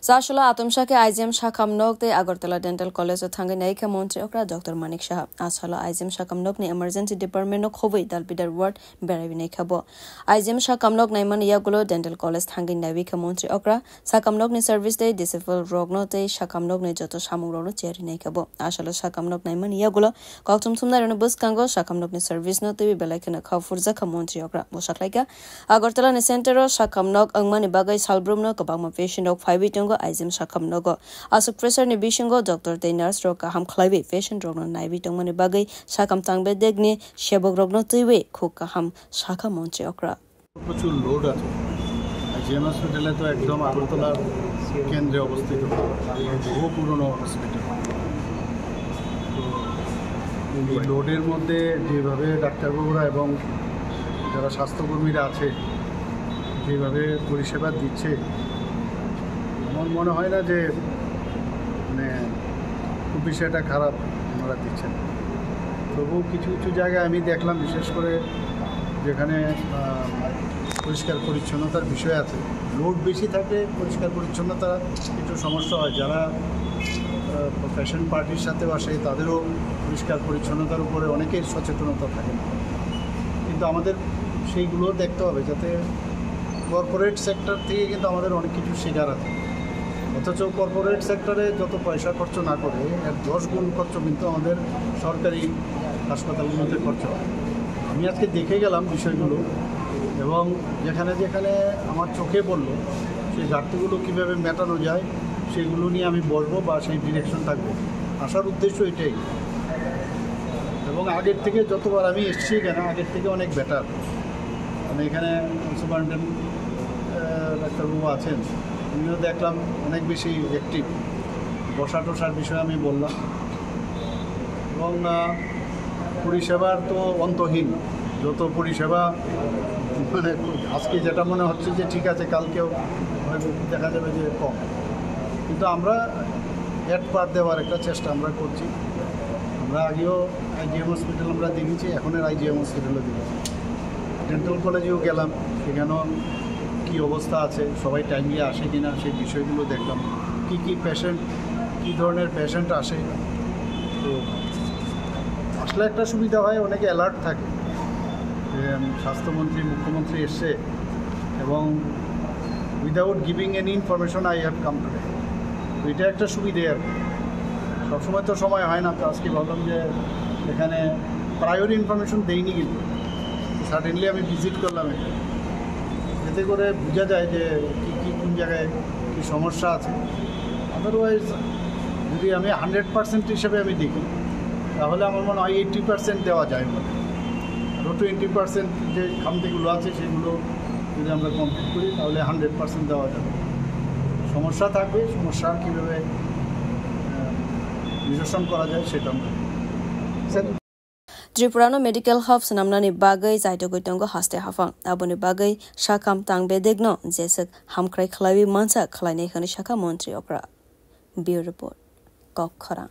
Sashala Atumshake IGM Shakamnok de Agartala Dental College of Tanganaka Montri Okra Dr. Manik Shah Ashala IGM Shakamnok ni Emergency Department of Hovey Dalbidar Ward Beravinekabo IGM Shakamnok Naiman Yagulo Dental College Tangin Navika Montri Okra Sakamnok ni Service Day Disciple Rognote Shakamnok ni Joto Shamuro Cherry Nekabo Ashala Shakamnok Naiman Yagulo Kaltum Tumna and Buskango Shakamnok ni Service Note Belakana Kafurza Montri Okra Bosakleka Agartala ni Center Shakamnok Angmani Bagay Salbrumno Kabama patient of 5 IGM Shakamnogo Asuk Professor ni Bishingo Dr. Nurse Roka Ham Clave patient Rogno Naivi Tongmani Bagay Shakam Tangbe Degni Shebog Rogno Tiwe Kuka Ham Shaka Monte Okra প্রচুর load আছে IGM হসপিটালে তো একদম আগরতলার কেন্দ্রে অবস্থিত বহু পুরনো হসপিটাল তো এই লোডের মধ্যে যেভাবে ডাক্তারবাবুরা এবং যারা স্বাস্থ্যকর্মীরা আছে যেভাবে পরিষেবা দিচ্ছে আমার মনে হয় না যে মানে খুব বিষয়টা খারাপ ওনারা দিচ্ছেন তবুও কিছু কিছু জায়গায় আমি দেখলাম বিশেষ করে যেখানে পরিষ্কার পরিচ্ছন্নতার বিষয় আছে লোড বেশি থাকে পরিষ্কার পরিচ্ছন্নতা একটু সমস্যা হয় যারা প্রফেশন পার্টির সাথে আসে তাদেরও পরিষ্কার পরিচ্ছন্নতার উপরে অনেকের সচেতনতা থাকে কিন্তু আমাদের সেইগুলো দেখতে হবে যাতে কর্পোরেট সেক্টর থেকে কিন্তু আমাদের অনেক কিছু শেখার আছে অথচ কর্পোরেট সেক্টরে যত পয়সা খরচ না করে এর 10 গুণ খরচ কিন্তু আমাদের সরকারি হাসপাতালগুলোতে খরচ হয় আমি আজকে দেখে গেলাম বিষয়গুলো এবং যেখানে যেখানে আমার চোখে পড়লো সেই ঘাটতিগুলো কীভাবে মেটানো যায় সেগুলো নিয়ে আমি বলবো বা সেই ডিরেকশন থাকবে আসার উদ্দেশ্য এটাই এবং আগের থেকে যতবার আমি এসেছি এখানে আগের থেকে অনেক বেটার মানে এখানে সুপারিনটেন্ডেন্ট ডাক্তারবাবু আছেন উনিও দেখলাম অনেক বেশি অ্যাক্টিভ বসা টসার বিষয়ে আমি বললাম এবং পরিষেবার তো অন্তহীন যত পরিষেবা মানে আজকে যেটা মনে হচ্ছে যে ঠিক আছে কালকেও দেখা যাবে যে কম কিন্তু আমরা অ্যাড পার দেওয়ার একটা চেষ্টা আমরা করছি আমরা আগেও IGM হসপিটাল আমরা দেখেছি এখনের IGM হসপিটালও দেখেছি ডেন্টাল কলেজেও গেলাম সেখানেও কী অবস্থা আছে সবাই টাইমলি আসে কিনা সেই বিষয়গুলো দেখলাম কী পেশেন্ট কী ধরনের পেশেন্ট আসে তো আসলে একটা সুবিধা হয় অনেকে অ্যালার্ট থাকে যে স্বাস্থ্যমন্ত্রী মুখ্যমন্ত্রী এসছে এবং without giving any information I have come today এটা একটা সুবিধে আর সবসময় তো সময় হয় না তো আজকে ভাবলাম যে এখানে প্রায়োরি ইনফরমেশন দেইনি কিন্তু সাডেনলি আমি ভিজিট করলাম এতে করে বোঝা যায় যে কী কোন জায়গায় কী সমস্যা আছে আদারওয়াইজ যদি আমি 100% হিসেবে আমি দেখি তাহলে আমার মনে হয় 80% দেওয়া যায় মনে আরও 20% যে খামতিগুলো আছে সেগুলো যদি আমরা কমপ্লিট করি তাহলে 100% দেওয়া যাবে সমস্যা থাকবে সমস্যা কীভাবে নিরসন করা যায় সেটা আমরা Tripurano Medical Hub Sanamnani Bagay Zaitogotongo Haste Hafang Aboni Bagay Shakam Tangbe Degno Jesek Hamkrai Klavi Mansa Klaine Shaka Montri Okra Bureau Report Kok Khara